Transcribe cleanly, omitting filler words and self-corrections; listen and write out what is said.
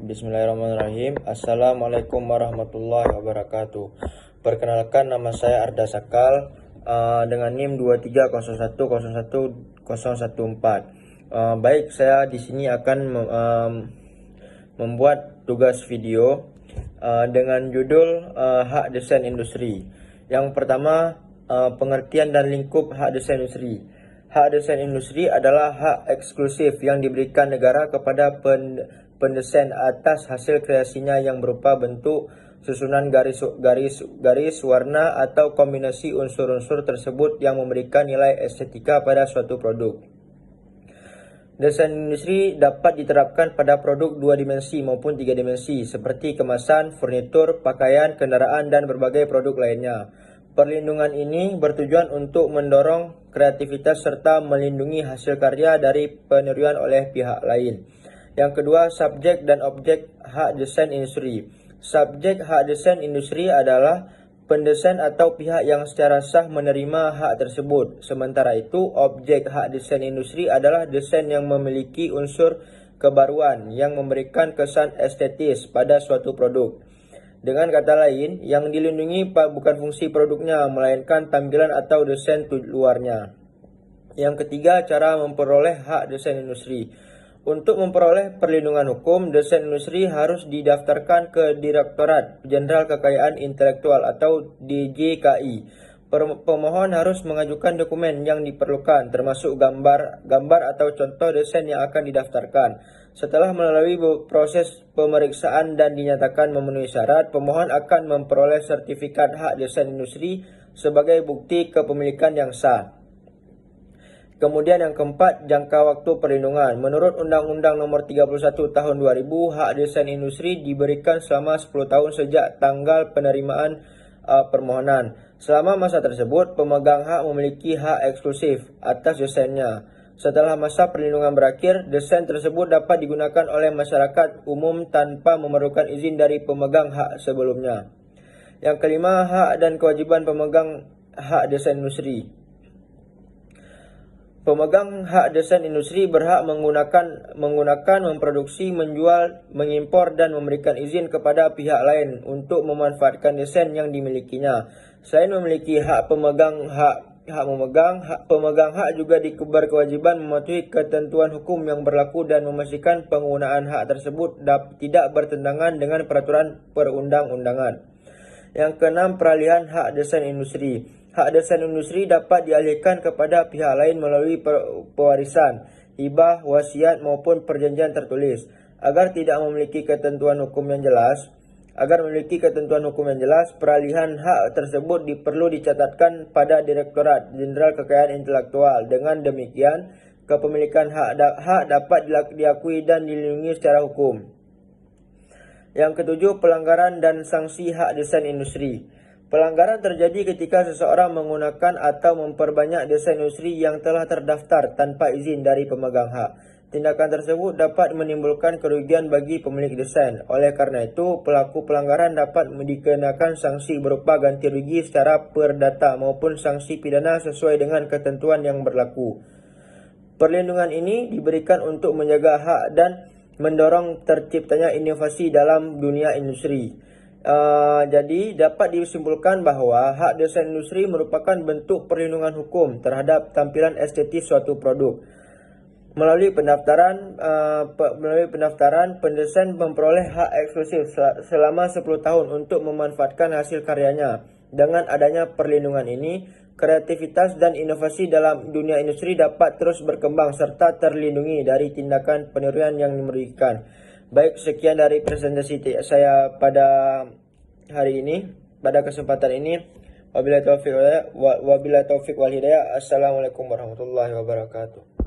Bismillahirrahmanirrahim. Assalamualaikum warahmatullahi wabarakatuh. Perkenalkan, nama saya Arda Sakal dengan NIM 230101014. Baik, saya di sini akan membuat tugas video dengan judul hak desain industri. Yang pertama, pengertian dan lingkup hak desain industri. Hak desain industri adalah hak eksklusif yang diberikan negara kepada pendesain atas hasil kreasinya yang berupa bentuk, susunan garis, warna, atau kombinasi unsur-unsur tersebut yang memberikan nilai estetika pada suatu produk. Desain industri dapat diterapkan pada produk 2 dimensi maupun 3 dimensi seperti kemasan, furnitur, pakaian, kendaraan, dan berbagai produk lainnya. Perlindungan ini bertujuan untuk mendorong kreativitas serta melindungi hasil karya dari peniruan oleh pihak lain. Yang kedua, subjek dan objek hak desain industri. Subjek hak desain industri adalah pendesain atau pihak yang secara sah menerima hak tersebut. Sementara itu, objek hak desain industri adalah desain yang memiliki unsur kebaruan yang memberikan kesan estetis pada suatu produk. Dengan kata lain, yang dilindungi bukan fungsi produknya, melainkan tampilan atau desain luarnya. Yang ketiga, cara memperoleh hak desain industri. Untuk memperoleh perlindungan hukum, desain industri harus didaftarkan ke Direktorat Jenderal Kekayaan Intelektual atau DJKI. Pemohon harus mengajukan dokumen yang diperlukan, termasuk gambar atau contoh desain yang akan didaftarkan. Setelah melalui proses pemeriksaan dan dinyatakan memenuhi syarat, pemohon akan memperoleh sertifikat hak desain industri sebagai bukti kepemilikan yang sah. Kemudian yang keempat, jangka waktu perlindungan. Menurut Undang-Undang Nomor 31 Tahun 2000, hak desain industri diberikan selama 10 tahun sejak tanggal penerimaan permohonan. Selama masa tersebut, pemegang hak memiliki hak eksklusif atas desainnya. Setelah masa perlindungan berakhir, desain tersebut dapat digunakan oleh masyarakat umum tanpa memerlukan izin dari pemegang hak sebelumnya. Yang kelima, hak dan kewajiban pemegang hak desain industri. Pemegang hak desain industri berhak menggunakan, memproduksi, menjual, mengimpor, dan memberikan izin kepada pihak lain untuk memanfaatkan desain yang dimilikinya. Selain memiliki hak, pemegang hak juga berkewajiban mematuhi ketentuan hukum yang berlaku dan memastikan penggunaan hak tersebut tidak bertentangan dengan peraturan perundang-undangan. Yang keenam, peralihan hak desain industri. Hak desain industri dapat dialihkan kepada pihak lain melalui pewarisan, hibah, wasiat, maupun perjanjian tertulis. Agar memiliki ketentuan hukum yang jelas, peralihan hak tersebut perlu dicatatkan pada Direktorat Jenderal Kekayaan Intelektual. Dengan demikian, kepemilikan hak dapat diakui dan dilindungi secara hukum. Yang ketujuh, pelanggaran dan sanksi hak desain industri. Pelanggaran terjadi ketika seseorang menggunakan atau memperbanyak desain industri yang telah terdaftar tanpa izin dari pemegang hak. Tindakan tersebut dapat menimbulkan kerugian bagi pemilik desain. Oleh karena itu, pelaku pelanggaran dapat dikenakan sanksi berupa ganti rugi secara perdata maupun sanksi pidana sesuai dengan ketentuan yang berlaku. Perlindungan ini diberikan untuk menjaga hak dan mendorong terciptanya inovasi dalam dunia industri. Jadi dapat disimpulkan bahwa hak desain industri merupakan bentuk perlindungan hukum terhadap tampilan estetis suatu produk. Melalui pendaftaran, pendesain memperoleh hak eksklusif selama 10 tahun untuk memanfaatkan hasil karyanya. Dengan adanya perlindungan ini, kreativitas dan inovasi dalam dunia industri dapat terus berkembang serta terlindungi dari tindakan peniruan yang merugikan. Baik, sekian dari presentasi saya pada hari ini, pada kesempatan ini. Wabillahi taufiq wal hidayah. Assalamualaikum warahmatullahi wabarakatuh.